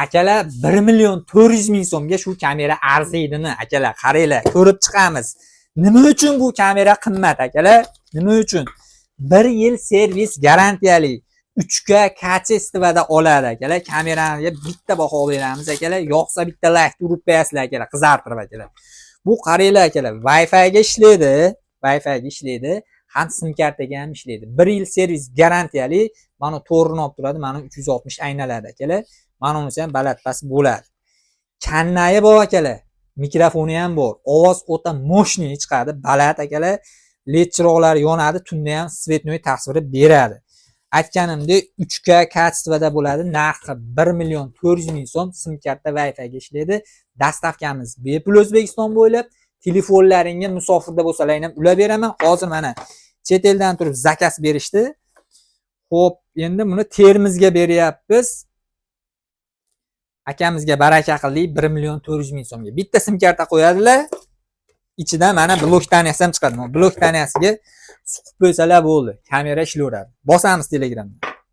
Akalar 1 million 400 ming so'mga shu kamera arziydimi? Akalar qaranglar, ko'rib chiqamiz. Nima uchun bu kamera qimmat akalar? Nima uchun? 1 yil servis garantiyali. 3K kачествоda oladi akalar. Kamerani bitta baho beramiz akalar. Yo'qsa bitta like urib qo'yasizlar akalar, qizartirib akalar. Bu qaranglar akalar, Wi-Fi ga ishlaydi. Wi-Fi ga ishlaydi. Ham sim kartaga ham ishlaydi. 1 yil servis garantiyali. Mana to'g'rini olib turadi. Mana 360 aynalarda akalar. Mana unisi ham balandpast bo'ladi. Kannayi bor akalar. Mikrofoni ham bor. Ovoz o'ta moshniy chiqadi. Baland akalar. LED chiroqlar yonadi, tunda ham svetnoy tasviri beradi. Aytganimdek 3K kачествоda bo'ladi. Narxi 1 million 400 ming so'm. Sim karta Wi-Fi ga ishlaydi. Dastavkamiz bepul O'zbekiston bo'ylab. Telefonlaringga musofirda bo'lsalar ham ulab beraman. Hozir mana chet eldan turib zakaz berishdi. Xo'p, endi buni Termizga beryapmiz. Akamizga baraka qildik, 1 million 400 ming so'mga. Bitta sim karta qo'yadilar. Ichida mana blok tanasi ham chiqadi. Blok tanasiga suqib qo'ysalar bo'ldi. Kamera ishlayveradi. Bosamiz Telegramda.